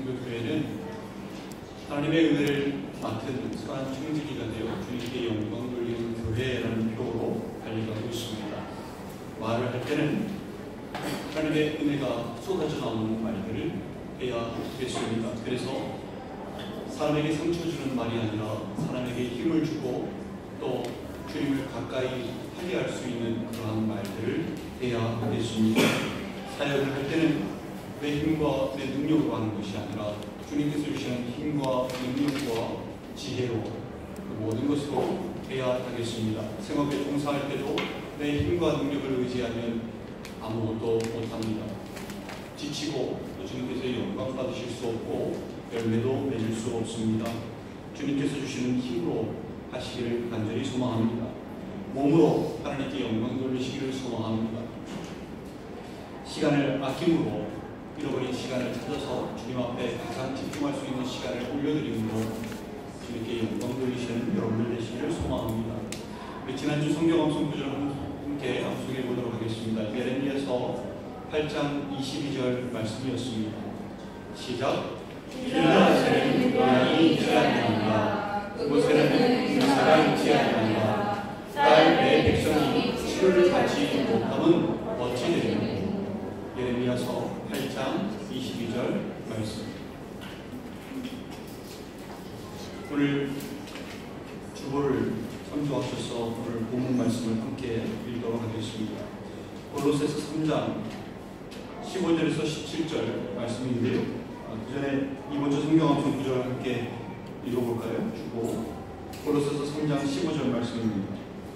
교회는 하나님의 은혜를 맡은 선한 청지기가 되어 주님께 영광 돌리는 교회라는 표어로 달려가고 있습니다. 말을 할 때는 하나님의 은혜가 쏟아져 나오는 말들을 해야 되겠습니다. 그래서 사람에게 상처 주는 말이 아니라 사람에게 힘을 주고 또 주님을 가까이 하게 할 수 있는 그러한 말들을 해야 하겠습니다. 사역을 할 때는 내 힘과 내 능력으로 하는 것이 아니라 주님께서 주시는 힘과 능력과 지혜로 그 모든 것으로 해야 하겠습니다. 생업에 종사할 때도 내 힘과 능력을 의지하면 아무것도 못합니다. 지치고 또 주님께서 영광 받으실 수 없고 열매도 맺을 수 없습니다. 주님께서 주시는 힘으로 하시기를 간절히 소망합니다. 몸으로 하나님께 영광 돌리시기를 소망합니다. 시간을 아낌으로 잃어버린 시간을 찾아서 주님 앞에 가장 집중할 수 있는 시간을 올려드림으로 주님께 영광 돌리시는 여러분들 되시기를 소망합니다. 우리 지난주 성경 암송 구절 함께 암송해 보도록 하겠습니다. 예레미야서 8장 22절 말씀이었습니다. 시작. 길르앗에는 고양이 있지 아니하니라. 그곳에는 인사가 있지 아니하니라. 딸 내 백성이 치료를 받지 못함은 어찌 되리요. 예레미야서 8장 22절 말씀. 오늘 주보를 참조하셔서 오늘 본문 말씀을 함께 읽도록 하겠습니다. 골로새서 3장 15절에서 17절 말씀인데요. 그 전에 이번 주 성경 암송 구절을 함께 읽어볼까요? 주보 골로새서 3장 15절 말씀입니다.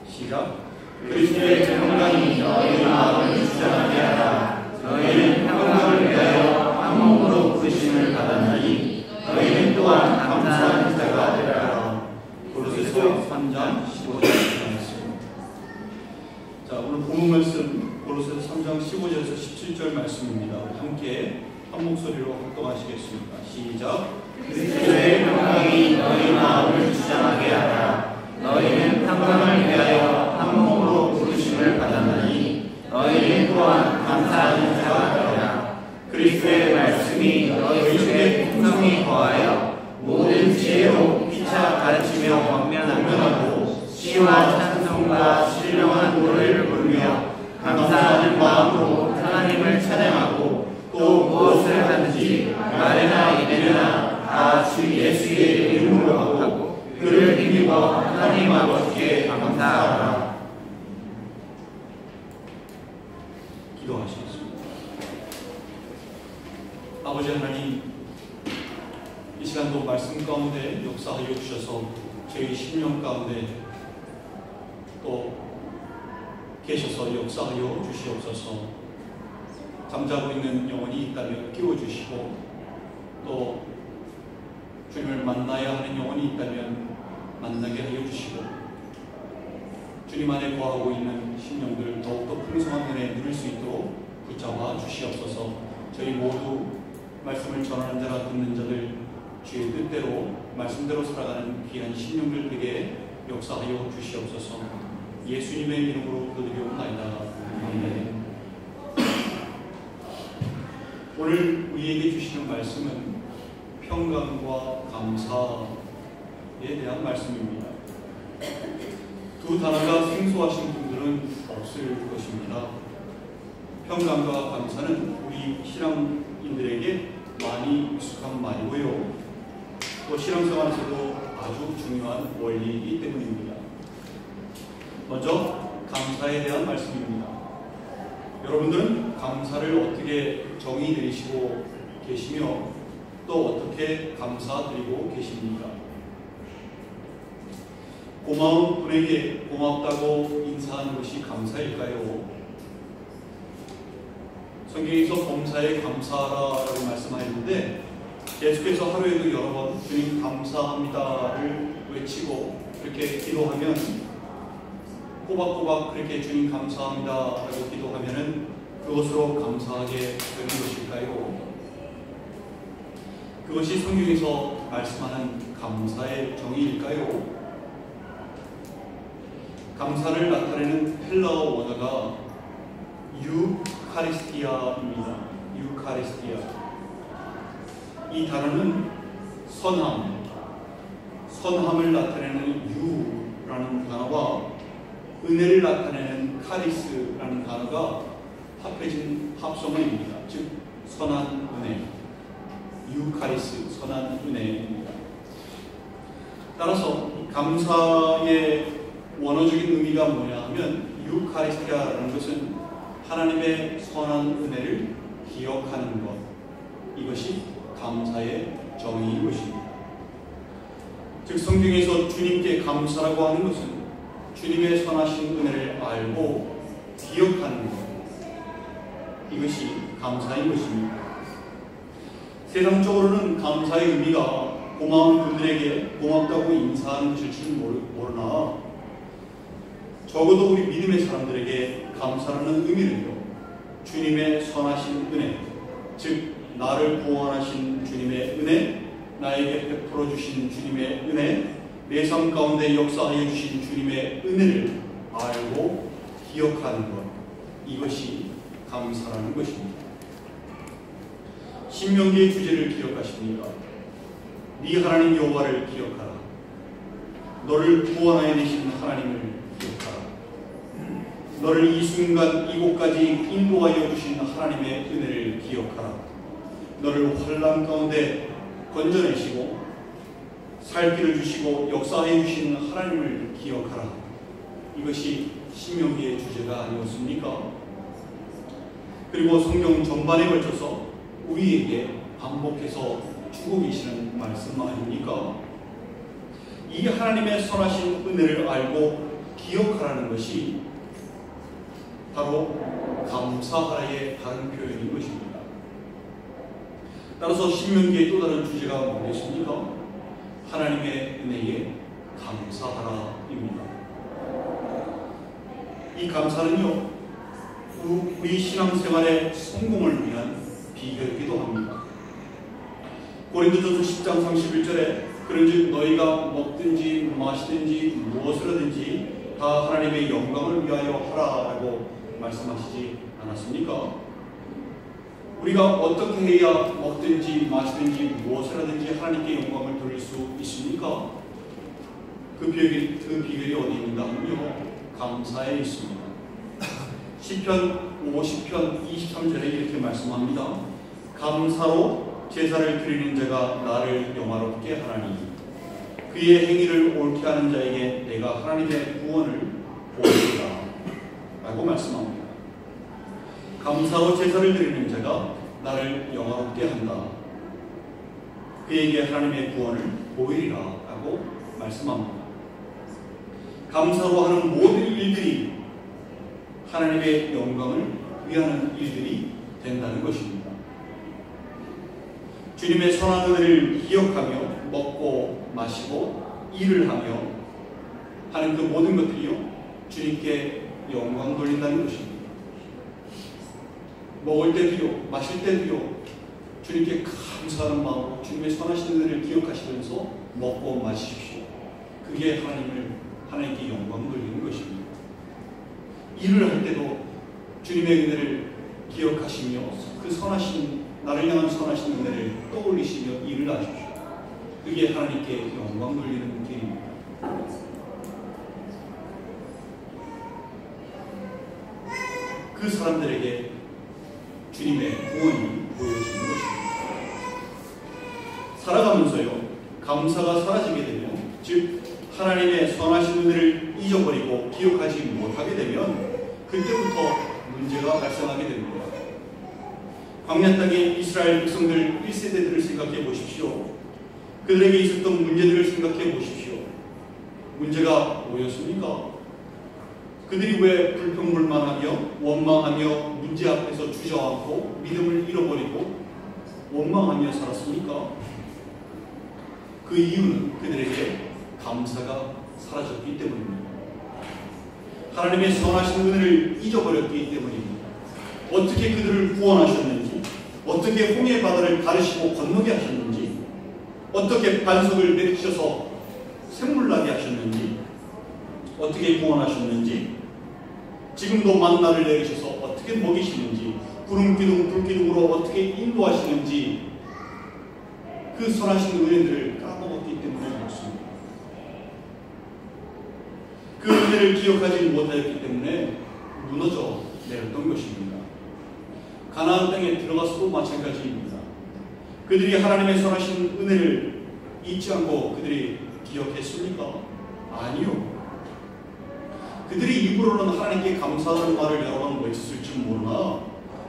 시작. 그리스도의 평강이 너희 마음을 주장하게 하라. 너희는 평강을 위하여 한 몸으로 부르심을 받았나니 너희는 또한 감사하는 자가 되라. 골로새서 3장 15절 말씀. 자, 오늘 본문 말씀 골로새서 3장 15절에서 17절 말씀입니다. 함께 한 목소리로 합동하시겠습니다. 시작. 그리스도의 평강이 너희 마음을 주장하게 하라. 너희는 평강을 위하여 한 몸으로 부르심을 받았나니 너희는 또한 감사하는 자가 되라. 그리스도의 말씀이 너희 중에 풍성히 거하여 모든 지혜로 피차 가르치며 권면하고 시와 찬송과 신령한 노래를 부르며 감사하는 마음으로 하나님을 찬양하고 또 무엇을 하든지 말이나 이르나 다 주 예수의 이름으로 하고 그를 힘입어 하나님 아버지께 감사하라. 기도하시겠습니다. 아버지 하나님, 이 시간도 말씀 가운데 역사하여 주셔서 저희 심령 가운데 또 계셔서 역사하여 주시옵소서. 잠자고 있는 영혼이 있다면 깨워주시고 또 주님을 만나야 하는 영혼이 있다면 만나게 하여 주시고 주님 안에 거하고 있는 심령들 더욱더 풍성한 은혜에 누릴 수 있도록 붙잡아 주시옵소서. 저희 모두 말씀을 전하는 자라 듣는 자들 주의 뜻대로 말씀대로 살아가는 귀한 심령들 되게 역사하여 주시옵소서. 예수님의 이름으로 기도드리옵나이다. 아멘. 오늘 우리에게 주시는 말씀은 평강과 감사에 대한 말씀입니다. 두 단어가 생소하신 분들은 없을 것입니다. 평강과 감사는 우리 신앙인들에게 많이 익숙한 말이고요. 또 신앙생활에서도 아주 중요한 원리이기 때문입니다. 먼저 감사에 대한 말씀입니다. 여러분들은 감사를 어떻게 정의 내리시고 계시며 또 어떻게 감사드리고 계십니까? 고마운 분에게 고맙다고 인사하는 것이 감사일까요? 성경에서 범사에 감사하라고 말씀하였는데 계속해서 하루에도 여러 번 주님 감사합니다를 외치고 그렇게 기도하면 꼬박꼬박 그렇게 주님 감사합니다라고 기도하면은 그것으로 감사하게 되는 것일까요? 그것이 성경에서 말씀하는 감사의 정의일까요? 감사를 나타내는 헬라어 원어가 유카리스티아입니다. 유카리스티아. 이 단어는 선함을 나타내는 유라는 단어와 은혜를 나타내는 카리스라는 단어가 합해진 합성어입니다. 즉 선한 은혜, 유카리스, 선한 은혜입니다. 따라서 감사의 원어적인 의미가 뭐냐 하면 유카리스티아라는 것은 하나님의 선한 은혜를 기억하는 것, 이것이 감사의 정의인 것입니다. 즉 성경에서 주님께 감사라고 하는 것은 주님의 선하신 은혜를 알고 기억하는 것, 이것이 감사인 것입니다. 세상적으로는 감사의 의미가 고마운 분들에게 고맙다고 인사하는 것일지는 모르나 적어도 우리 믿음의 사람들에게 감사라는 의미는요, 주님의 선하신 은혜, 즉 나를 구원하신 주님의 은혜, 나에게 베풀어 주신 주님의 은혜, 내 삶 가운데 역사하여 주신 주님의 은혜를 알고 기억하는 것, 이것이 감사라는 것입니다. 신명기의 주제를 기억하십니까? 네 하나님 여호와를 기억하라. 너를 구원하여 내신 하나님을 기억하라. 너를 이 순간 이곳까지 인도하여 주신 하나님의 은혜를 기억하라. 너를 환난 가운데 건져내시고 살 길을 주시고 역사해 주신 하나님을 기억하라. 이것이 신명기의 주제가 아니었습니까? 그리고 성경 전반에 걸쳐서 우리에게 반복해서 주고 계시는 말씀 아닙니까? 이 하나님의 선하신 은혜를 알고 기억하라는 것이 바로 감사하라의 다른 표현인 것입니다. 따라서 신명기의 또 다른 주제가 뭐겠습니까? 하나님의 은혜에 감사하라입니다. 이 감사는요, 우리 신앙생활의 성공을 위한 비결이기도 합니다. 고린도전서 10장 31절에 그런즉 너희가 먹든지 마시든지 무엇을 하든지 다 하나님의 영광을 위하여 하라라고 말씀하시지 않았습니까? 우리가 어떻게 해야 먹든지 마시든지 무엇을 하든지 하나님께 영광을 돌릴 수 있습니까? 그 비결이 어디 있는가 하면요, 감사에 있습니다. 시편 50편 23절에 이렇게 말씀합니다. 감사로 제사를 드리는 자가 나를 영화롭게 하나니 그의 행위를 옳게 하는 자에게 내가 하나님의 구원을 보이리라 라고 말씀합니다. 감사로 제사를 드리는 자가 나를 영화롭게 한다. 그에게 하나님의 구원을 보이리라 라고 말씀합니다. 감사로 하는 모든 일들이 하나님의 영광을 위하는 일들이 된다는 것입니다. 주님의 선한 은혜를 기억하며 먹고 마시고 일을 하며 하는 그 모든 것들이요, 주님께 영광 돌린다는 것입니다. 먹을 때도요, 마실 때도요, 주님께 감사하는 마음으로 주님의 선하신 은혜를 기억하시면서 먹고 마십시오. 그게 하나님께 영광 돌리는 것입니다. 일을 할 때도 주님의 은혜를 기억하시며 그 나를 향한 선하신 은혜를 떠올리시며 일을 하십시오. 그게 하나님께 영광 돌리는 길입니다. 그 사람들에게 주님의 구원이 보여지는 것입니다. 살아가면서요, 감사가 사라지게 되면, 즉 하나님의 선하신 은혜를 잊어버리고 기억하지 못하게 되면 그때부터 문제가 발생하게 됩니다. 광야 땅의 이스라엘 백성들 1세대들을 생각해 보십시오. 그들에게 있었던 문제들을 생각해 보십시오. 문제가 뭐였습니까? 그들이 왜 불평불만하며 원망하며 문제 앞에서 주저앉고 믿음을 잃어버리고 원망하며 살았습니까? 그 이유는 그들에게 감사가 사라졌기 때문입니다. 하나님의 선하신 은혜를 잊어버렸기 때문입니다. 어떻게 그들을 구원하셨는지, 어떻게 홍해 바다를 가르시고 건너게 하셨는지, 어떻게 반석을 내리셔서 샘물나게 하셨는지, 어떻게 구원하셨는지, 지금도 만나를 내리셔서 어떻게 먹이시는지, 구름 기둥, 불 기둥으로 어떻게 인도하시는지, 그 선하신 은혜들을 까먹었기 때문에 그렇습니다. 그 은혜를 기억하지 못하였기 때문에 무너져 내렸던 것입니다. 가나안 땅에 들어가서도 마찬가지입니다. 그들이 하나님의 선하신 은혜를 잊지 않고 그들이 기억했습니까? 아니요. 그들이 입으로는 하나님께 감사하는 말을 여러 번 외쳤을지 모르나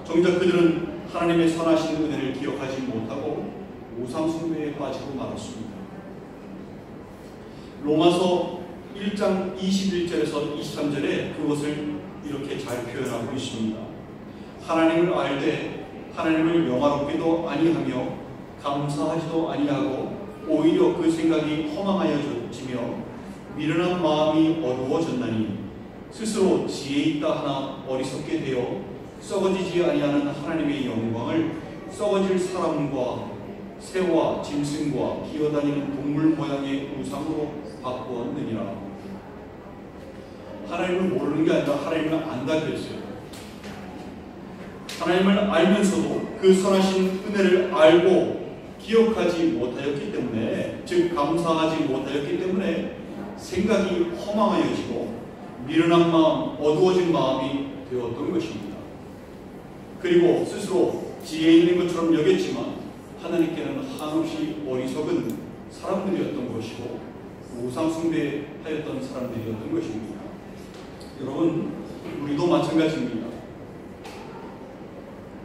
정작 그들은 하나님의 선하신 은혜를 기억하지 못하고 우상 숭배에 빠지고 말았습니다. 로마서 1장 21절에서 23절에 그것을 이렇게 잘 표현하고 있습니다. 하나님을 알되 하나님을 영화롭게도 아니하며 감사하지도 아니하고 오히려 그 생각이 허망하여지며 미련한 마음이 어두워졌나니 스스로 지혜 있다 하나 어리석게 되어 썩어지지 아니하는 하나님의 영광을 썩어질 사람과 새와 짐승과 기어다니는 동물 모양의 우상으로 바꾸었느니라. 하나님을 모르는 게 아니라 하나님을 안다 그랬어요. 하나님을 알면서도 그 선하신 은혜를 알고 기억하지 못하였기 때문에, 즉 감사하지 못하였기 때문에 생각이 허망하여지고 미련한 마음, 어두워진 마음이 되었던 것입니다. 그리고 스스로 지혜 있는 것처럼 여겼지만 하나님께는 한없이 어리석은 사람들이었던 것이고 우상 숭배하였던 사람들이었던 것입니다. 여러분, 우리도 마찬가지입니다.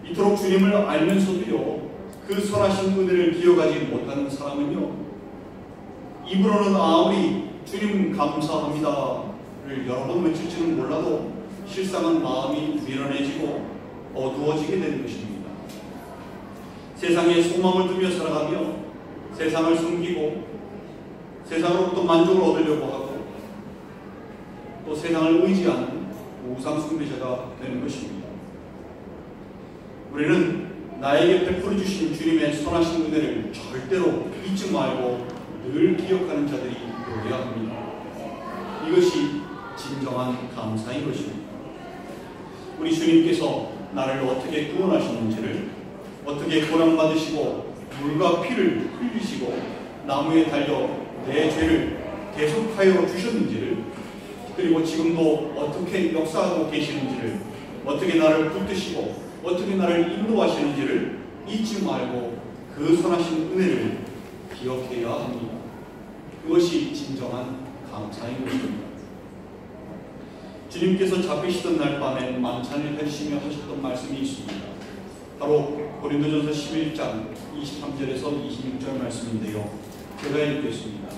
이토록 주님을 알면서도요, 그 선하신 은혜를 기억하지 못하는 사람은요, 입으로는 아무리 주님 감사합니다를 여러 번 외칠지는 몰라도 실상은 마음이 미련해지고 어두워지게 되는 것입니다. 세상에 소망을 두며 살아가며 세상을 숨기고 세상으로부터 만족을 얻으려고 하고 또 세상을 의지하는 우상 숭배자가 되는 것입니다. 우리는 나에게 베풀어 주신 주님의 선하신 은혜를 절대로 잊지 말고 늘 기억하는 자들이 되어야 합니다. 이것이 진정한 감사인 것입니다. 우리 주님께서 나를 어떻게 구원하셨는지를, 어떻게 고난받으시고 물과 피를 흘리시고 나무에 달려 내 죄를 대속하여 주셨는지를, 그리고 지금도 어떻게 역사하고 계시는지를, 어떻게 나를 붙드시고 어떻게 나를 인도하시는지를 잊지 말고 그 선하신 은혜를 기억해야 합니다. 그것이 진정한 감사인 것입니다. 주님께서 잡히시던 날 밤에 만찬을 해주시며 하셨던 말씀이 있습니다. 바로 고린도전서 11장 23절에서 26절 말씀인데요. 제가 읽겠습니다.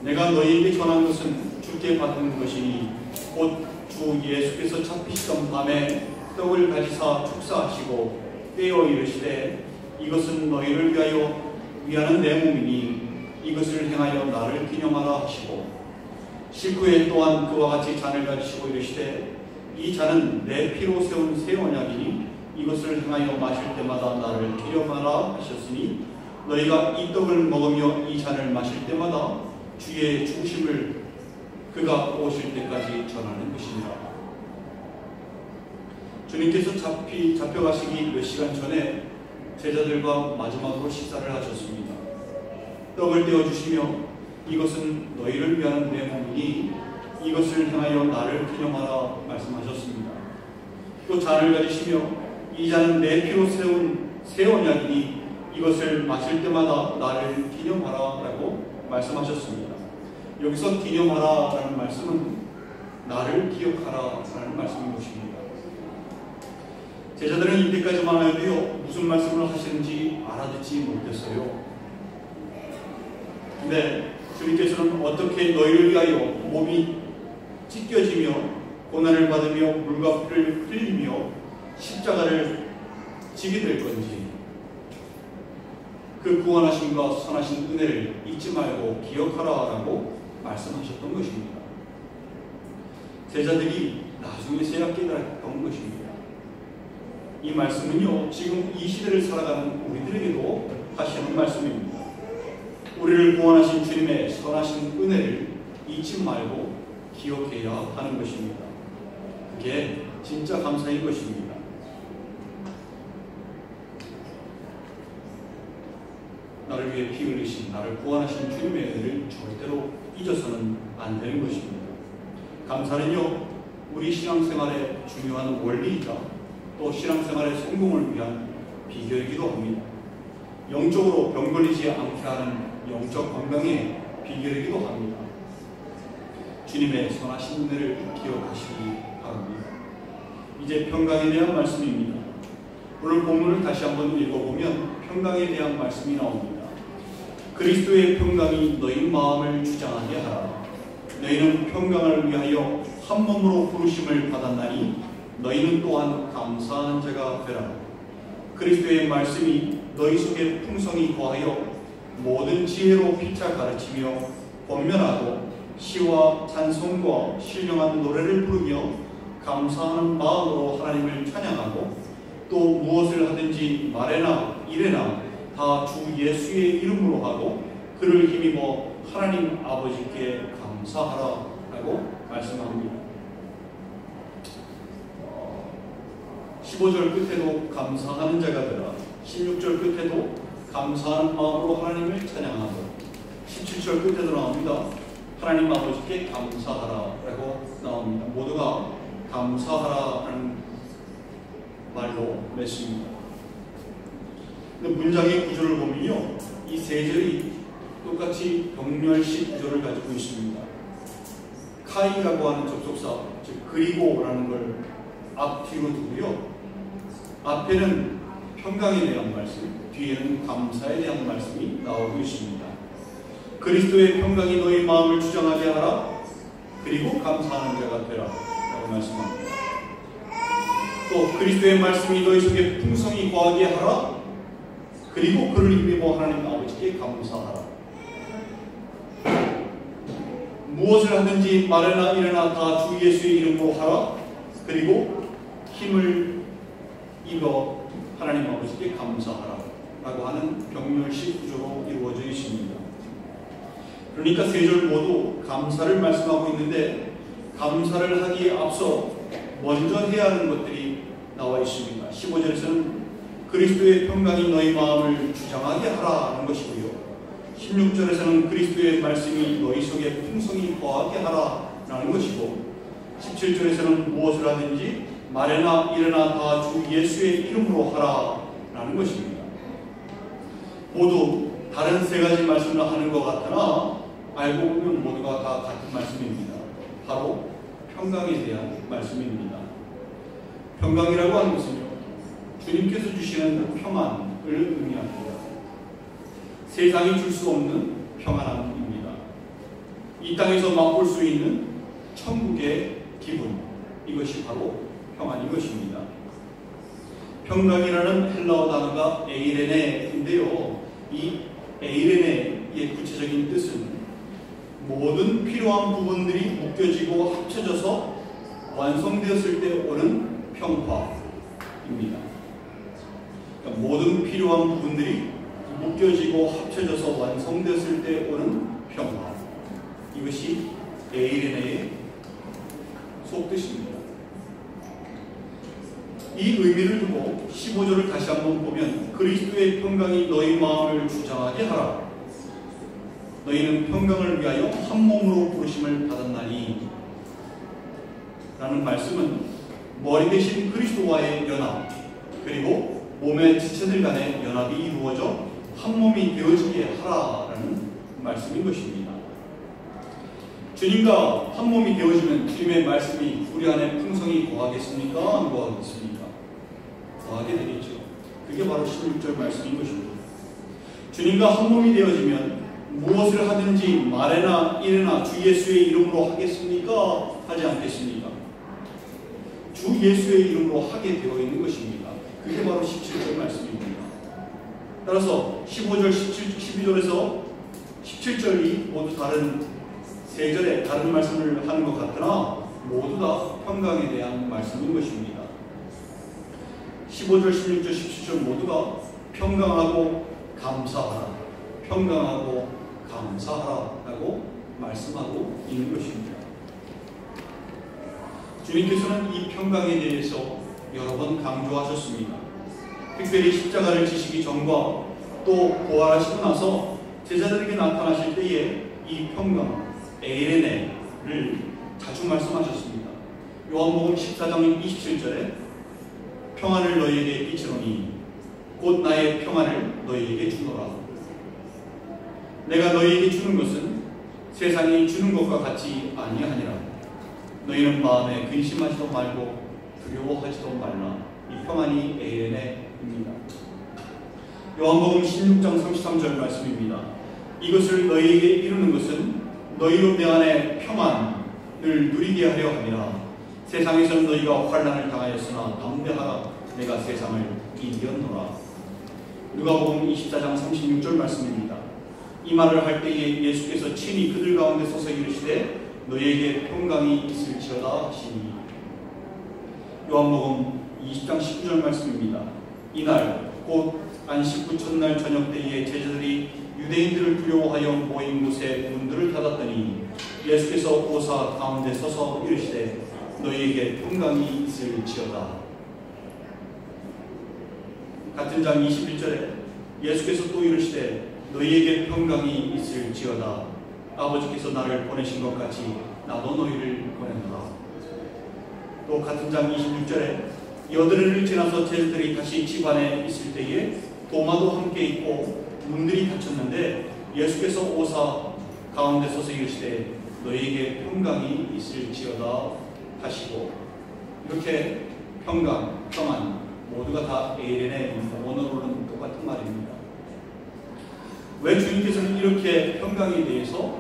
내가 너희에게 전한 것은 주께 받은 것이니 곧 주 예수께서 잡히시던 밤에 떡을 가지사 축사하시고 떼어 이르시되 이것은 너희를 위하여 위하는 내 몸이니 이것을 행하여 나를 기념하라 하시고, 식후에 또한 그와 같이 잔을 가지시고 이르시되 이 잔은 내 피로 세운 새 언약이니 이것을 행하여 마실 때마다 나를 기념하라 하셨으니 너희가 이 떡을 먹으며 이 잔을 마실 때마다 주의 죽으심을 그가 오실 때까지 전하는 것이니라. 주님께서 잡혀가시기 몇 시간 전에 제자들과 마지막으로 식사를 하셨습니다. 떡을 떼어주시며 이것은 너희를 위한 내 몸이니 이것을 향하여 나를 기념하라 말씀하셨습니다. 또 잔을 가지시며 이 잔은 내 피로 세운 새 언약이니 이것을 마실 때마다 나를 기념하라 라고 말씀하셨습니다. 여기서 기념하라 라는 말씀은 나를 기억하라 라는 말씀인 것입니다. 제자들은 이때까지만 해도요, 무슨 말씀을 하시는지 알아듣지 못했어요. 근데 주님께서는 어떻게 너희를 위하여 몸이 찢겨지며 고난을 받으며 물과 피를 흘리며 십자가를 지게 될 건지, 그 구원하심과 선하신 은혜를 잊지 말고 기억하라라고 말씀하셨던 것입니다. 제자들이 나중에서야 깨달았던 것입니다. 이 말씀은요, 지금 이 시대를 살아가는 우리들에게도 하시는 말씀입니다. 우리를 구원하신 주님의 선하신 은혜를 잊지 말고 기억해야 하는 것입니다. 그게 진짜 감사인 것입니다. 나를 위해 피 흘리신 나를 구원하신 주님의 은혜를 절대로 잊어서는 안 되는 것입니다. 감사는요, 우리 신앙생활의 중요한 원리이자 또 신앙생활의 성공을 위한 비결이기도 합니다. 영적으로 병 걸리지 않게 하는 영적 건강의 비결이기도 합니다. 주님의 선하신 은혜를 기억하시기 바랍니다. 이제 평강에 대한 말씀입니다. 오늘 본문을 다시 한번 읽어보면 평강에 대한 말씀이 나옵니다. 그리스도의 평강이 너희 마음을 주장하게 하라. 너희는 평강을 위하여 한 몸으로 부르심을 받았나니 너희는 또한 감사하는 자가 되라. 그리스도의 말씀이 너희 속에 풍성히 거하여 모든 지혜로 피차 가르치며 권면하고 시와 찬송과 신령한 노래를 부르며 감사하는 마음으로 하나님을 찬양하고 또 무엇을 하든지 말에나 일에나 다 주 예수의 이름으로 하고 그를 힘입어 하나님 아버지께 감사하라 라고 말씀합니다. 15절 끝에도 감사하는 자가 되라. 16절 끝에도 감사하는 마음으로 하나님을 찬양하고 17절 끝에도 나옵니다. 하나님 아버지께 감사하라 라고 나옵니다. 모두가 감사하라는 말로 맺습니다. 문장의 구조를 보면요, 이 세 절이 똑같이 병렬식 구조를 가지고 있습니다. 카이라고 하는 접속사, 즉 그리고라는 걸 앞뒤로 두고요, 앞에는 평강에 대한 말씀, 뒤에는 감사에 대한 말씀이 나오고 있습니다. 그리스도의 평강이 너희 마음을 주장하게 하라. 그리고 감사하는 자가 되라 라고 말씀합니다. 또 그리스도의 말씀이 너희 속에 풍성히 거하게 하라. 그리고 그를 힘입어 하나님 아버지께 감사하라. 무엇을 하든지 말이나 일이나 다 주 예수의 이름으로 하라. 그리고 힘을 입어 하나님 아버지께 감사하라 라고 하는 병렬식 구조로 이루어져 있습니다. 그러니까 세 절 모두 감사를 말씀하고 있는데, 감사를 하기에 앞서 먼저 해야 하는 것들이 나와 있습니다. 15절에서는 그리스도의 평강이 너희 마음을 주장하게 하라는 것이고요, 16절에서는 그리스도의 말씀이 너희 속에 풍성히 거하게 하라라는 것이고, 17절에서는 무엇을 하든지 말에나 일에나 다 주 예수의 이름으로 하라라는 것입니다. 모두 다른 세 가지 말씀을 하는 것 같으나 알고 보면 모두가 다 같은 말씀입니다. 바로 평강에 대한 말씀입니다. 평강이라고 하는 것은요, 주님께서 주시는 평안을 의미합니다. 세상이 줄 수 없는 평안함입니다. 이 땅에서 맛볼 수 있는 천국의 기분, 이것이 바로 평안인 것입니다. 평강이라는 헬라어 단어가 에이레네인데요, 이 에이레네의 구체적인 뜻은 모든 필요한 부분들이 묶여지고 합쳐져서 완성되었을 때 오는 평화입니다. 그러니까 모든 필요한 부분들이 묶여지고 합쳐져서 완성되었을 때 오는 평화, 이것이 에이레네의 속뜻입니다. 이 의미를 두고 15절을 다시 한번 보면 그리스도의 평강이 너희 마음을 주장하게 하라. 너희는 평강을 위하여 한 몸으로 부르심을 받았나니 라는 말씀은 머리 대신 그리스도와의 연합, 그리고 몸의 지체들 간의 연합이 이루어져 한 몸이 되어지게 하라라는 말씀인 것입니다. 주님과 한 몸이 되어지면 주님의 말씀이 우리 안에 풍성히 거하겠습니까? 안 거하겠습니까? 거하게 되겠죠. 그게 바로 16절 말씀인 것입니다. 주님과 한 몸이 되어지면 무엇을 하든지 말에나 일에나 주 예수의 이름으로 하겠습니까? 하지 않겠습니까? 주 예수의 이름으로 하게 되어 있는 것입니다. 그게 바로 17절 말씀입니다. 따라서 15절, 12절에서 17절이 모두 다른 세 절에 다른 말씀을 하는 것 같으나 모두 다 평강에 대한 말씀인 것입니다. 15절, 16절, 17절 모두가 평강하고 감사하라, 평강하고 감사하라라고 말씀하고 있는 것입니다. 주님께서는 이 평강에 대해서 여러 번 강조하셨습니다. 특별히 십자가를 지시기 전과 또 부활하시고 나서 제자들에게 나타나실 때에 이 평강, 에이레네를 자주 말씀하셨습니다. 요한복음 14장 27절에 평안을 너희에게 끼치노니 곧 나의 평안을 너희에게 주노라. 내가 너희에게 주는 것은 세상이 주는 것과 같이 아니하니라. 너희는 마음에 근심하지도 말고 두려워하지도 말라. 이 평안이 에이레네입니다. 요한복음 16장 33절 말씀입니다. 이것을 너희에게 이루는 것은 너희로 내 안에 평안을 누리게 하려 함이라. 세상에서는 너희가 환난을 당하였으나 담대하라. 내가 세상을 이겼노라. 누가복음 24장 36절 말씀입니다. 이 말을 할 때에 예수께서 친히 그들 가운데 서서 이르시되 너희에게 평강이 있을지어다 하시니. 요한복음 20장 19절 말씀입니다. 이날 곧 안식 후 첫날 저녁 때에 제자들이 유대인들을 두려워하여 모인 곳에 문들을 닫았더니 예수께서 오사 가운데 서서 이르시되 너희에게 평강이 있을지어다. 같은 장 21절에 예수께서 또 이르시되 너희에게 평강이 있을지어다. 아버지께서 나를 보내신 것 같이 나도 너희를 보내노라. 또 같은 장 26절에 여드레를 지나서 제자들이 다시 집 안에 있을 때에 도마도 함께 있고 문들이 닫혔는데 예수께서 오사 가운데 서서 이르시되 너희에게 평강이 있을지어다 하시고, 이렇게 평강, 평안 모두가 다 에이레네입니다. 원어로는 똑같은 말입니다. 왜 주님께서는 이렇게 평강에 대해서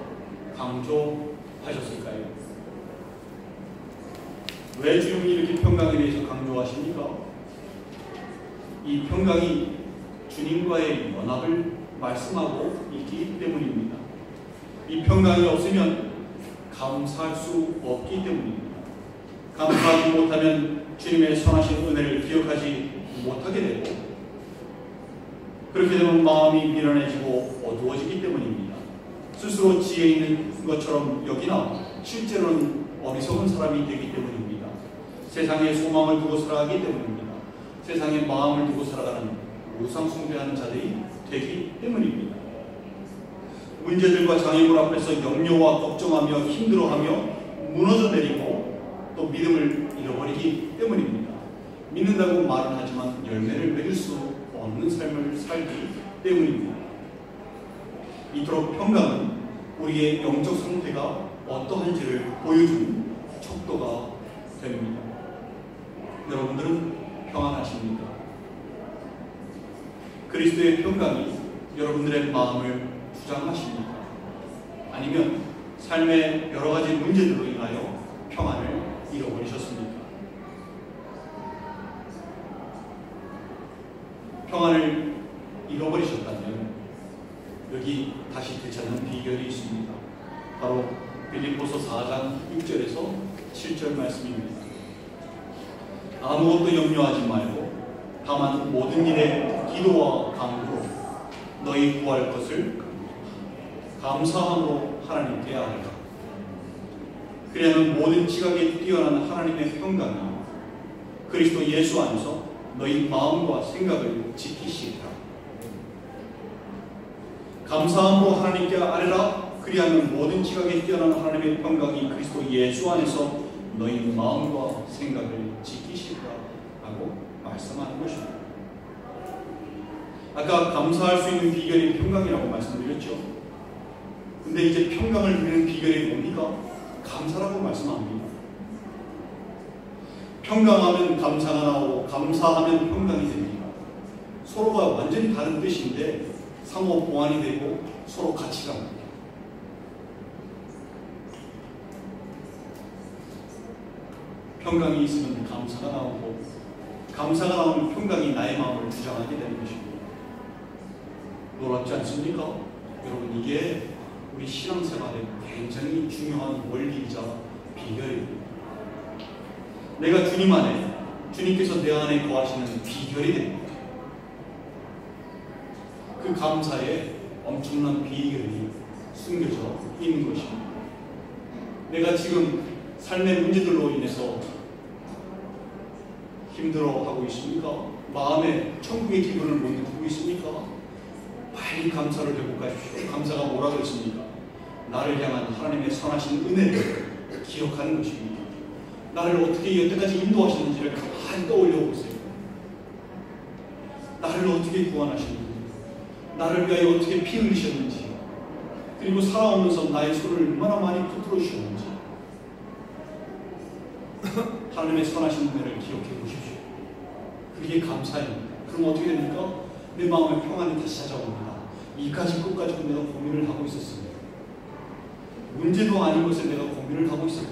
강조하셨을까요? 왜 주님이 이렇게 평강에 대해서 강조하십니까? 이 평강이 주님과의 연합을 말씀하고 있기 때문입니다. 이 평강이 없으면 감사할 수 없기 때문입니다. 감사하지 못하면 주님의 선하신 은혜를 기억하지 못하게 되고, 그렇게 되면 마음이 미련해지고 어두워지기 때문입니다. 스스로 지혜 있는 것처럼 여기나 실제로는 어리석은 사람이 되기 때문입니다. 세상에 소망을 두고 살아가기 때문입니다. 세상에 마음을 두고 살아가는 우상 숭배하는 자들이 되기 때문입니다. 문제들과 장애물 앞에서 염려와 걱정하며 힘들어하며 무너져 내리고 또 믿음을 잃어버리기 때문입니다. 믿는다고 말은 하지만 열매를 맺을 수 없는 삶을 살기 때문입니다. 이토록 평강은 우리의 영적 상태가 어떠한지를 보여주는 척도가 됩니다. 여러분들은 평안하십니까? 그리스도의 평강이 여러분들의 마음을 주장하십니까? 아니면 삶의 여러 가지 문제들로 인하여 평안을 잃어버리셨습니까? 평안을 잃어버리셨다면 여기 다시 되찾는 비결이 있습니다. 바로 빌립보서 4장 6절에서 7절 말씀입니다. 아무것도 염려하지 말고 다만 모든 일에 기도와 간구로 너희 구할 것을 감사함으로 하나님께 아뢰라. 그리하면 모든 지각에 뛰어난 하나님의 평강이 그리스도 예수 안에서 너희 마음과 생각을 지키시리라. 감사함으로 하나님께 아뢰라. 그리하면 모든 지각에 뛰어난 하나님의 평강이 그리스도 예수 안에서 너희 마음과 생각을 지키시리라 하고 말씀하는 것입니다. 아까 감사할 수 있는 비결이 평강이라고 말씀드렸죠. 근데 이제 평강을 누리는 비결이 뭡니까? 감사라고 말씀합니다. 평강하면 감사가 나오고 감사하면 평강이 됩니다. 서로가 완전히 다른 뜻인데 상호 보완이 되고 서로 같이 갑니다. 평강이 있으면 감사가 나오고 감사가 나오면 평강이 나의 마음을 주장하게 되는 것입니다. 놀랍지 않습니까? 여러분, 이게 우리 신앙생활에 굉장히 중요한 원리이자 비결입니다. 내가 주님 안에, 주님께서 내 안에 거하시는 비결이 됩니다. 그 감사에 엄청난 비결이 숨겨져 있는 것입니다. 내가 지금 삶의 문제들로 인해서 힘들어하고 있습니까? 마음에 천국의 기분을 못 느끼고 있습니까? 빨리 감사를 회복하십시오. 감사가 뭐라 그랬습니까? 나를 향한 하나님의 선하신 은혜를 기억하는 것입니다. 나를 어떻게 여태까지 인도하셨는지를 가만히 떠올려 보세요. 나를 어떻게 구원하셨는지, 나를 위하여 어떻게 피 흘리셨는지, 그리고 살아오면서 나의 손을 얼마나 많이 붙들어 주셨는지 하나님의 선하신 은혜를 기억해 보십시오. 그게 감사입니다. 그럼 어떻게 됩니까? 내 마음의 평안이 다시 찾아옵니다. 이까지 끝까지 내가 고민을 하고 있었습니다. 문제도 아닌 것을 내가 고민을 하고 있었다.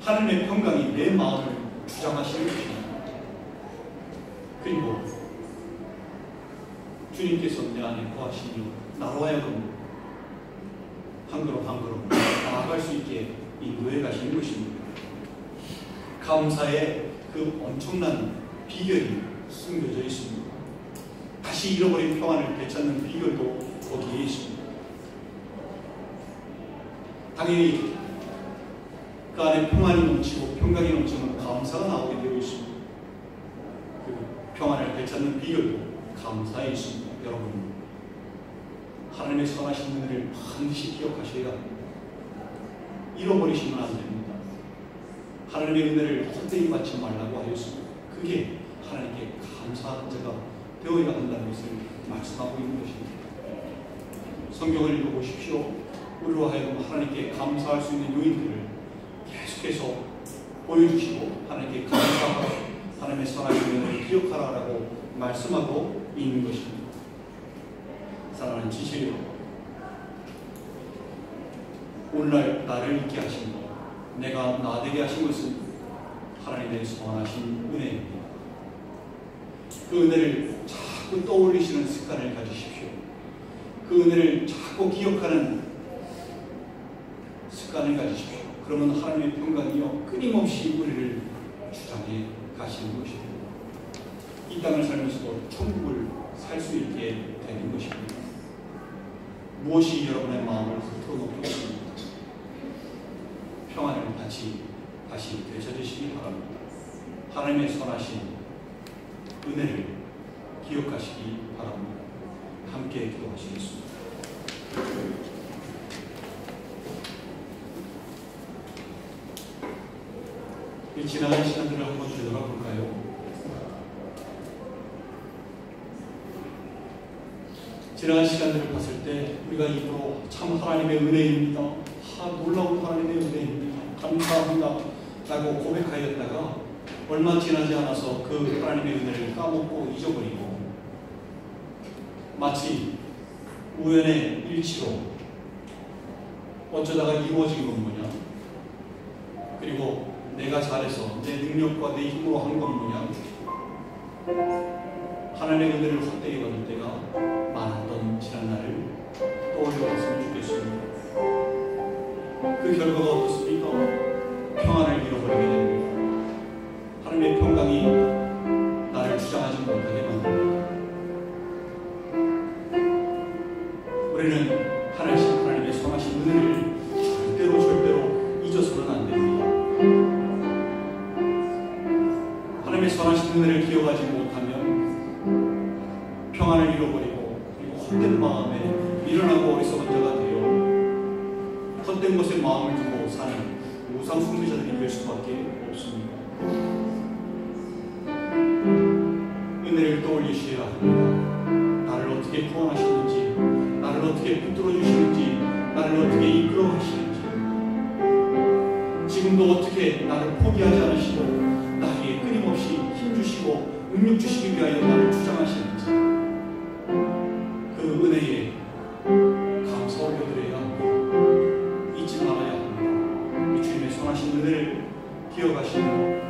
하나님의 평강이 내 마음을 주장하시는 것입니다. 그리고 주님께서 내 안에 거하시니 나로 하여금 한 걸음 한 걸음 나아갈 수 있게 인도해 가시는 것입니다. 감사의 그 엄청난 비결이 숨겨져 있습니다. 다시 잃어버린 평안을 되찾는 비결도 거기에 있습니다. 당연히 그 안에 평안이 넘치고 평강이 넘치면 감사가 나오게 되어 있습니다. 그 평안을 되찾는 비결도 감사에 있습니다. 여러분, 하나님의 선하신 은혜를 반드시 기억하셔야 합니다. 잃어버리시면 안 됩니다. 하나님의 은혜를 헛되이 받지 말라고 하였습니다. 그게 하나님께 감사한 자가 되어야 한다는 것을 말씀하고 있는 것입니다. 성경을 읽어보십시오. 우리로 하여금 하나님께 감사할 수 있는 요인들을 계속해서 보여주시고 하나님께 감사하고 하나님의 선하신 은혜를 기억하라고 말씀하고 있는 것입니다. 사랑하는 지체요, 오늘날 나를 있게 하신 것, 내가 나되게 하신 것은 하나님의 선하신 은혜입니다. 그 은혜를 자꾸 떠올리시는 습관을 가지십시오. 그 은혜를 자꾸 기억하는 습관을 가지십시오. 그러면 하나님의 평강이요 끊임없이 우리를 주장해 가시는 것입니다. 이 땅을 살면서도 천국을 살 수 있게 되는 것입니다. 무엇이 여러분의 마음을 흩어 놓겠습니까? 평안을 다시 되찾으시기 바랍니다. 하나님의 선하신 은혜를 기억하시기 바랍니다. 함께 기도하시겠습니다. 이 지나간 시간들을 한번 되돌아볼까요? 지나간 시간들을 봤을 때 우리가 입으로 참 하나님의 은혜입니다, 놀라운 하나님의 은혜입니다, 감사합니다 라고 고백하였다가 얼마 지나지 않아서 그 하나님의 은혜를 까먹고 잊어버리고 마치 우연의 일치로 어쩌다가 이루어진 건 뭐냐, 그리고 내가 잘해서 내 능력과 내 힘으로 한 건 뭐냐, 하나님의 은혜를 헛되이 받을 때가 많았던 지난날을 떠올려봤으면 좋겠습니다. 그 결과가 어떻습니까? 평안을 잃어버리게 됩니다. 하나님의 평강이 나를 주장하지 못하게 만듭니다. 우리는 하나님의 선하신 은혜를 절대로 잊어서는 안 됩니다. 하나님의 선하신 은혜를 기억하지 못하면 평안을 잃어버리고 그리고 헛된 마음에 미련하고 어리석은 자가 되어 헛된 것에 마음을 두고 사는 우상 숭배자들이 될 수밖에 없습니다. 은혜를 떠올리셔야 합니다. 나를 어떻게 구원하시는지, 나를 어떻게 붙들어 주시는지, 나를 어떻게 이끌어 가시는지, 지금도 어떻게 나를 포기하지 않으시고 나에게 끊임없이 힘주시고 능력 주시기 위하여 나를 주장하시는지, 그 은혜에 감사 올려드려야 합니다. 잊지 말아야 합니다. 이 주님의 선하신 은혜를 기억하시고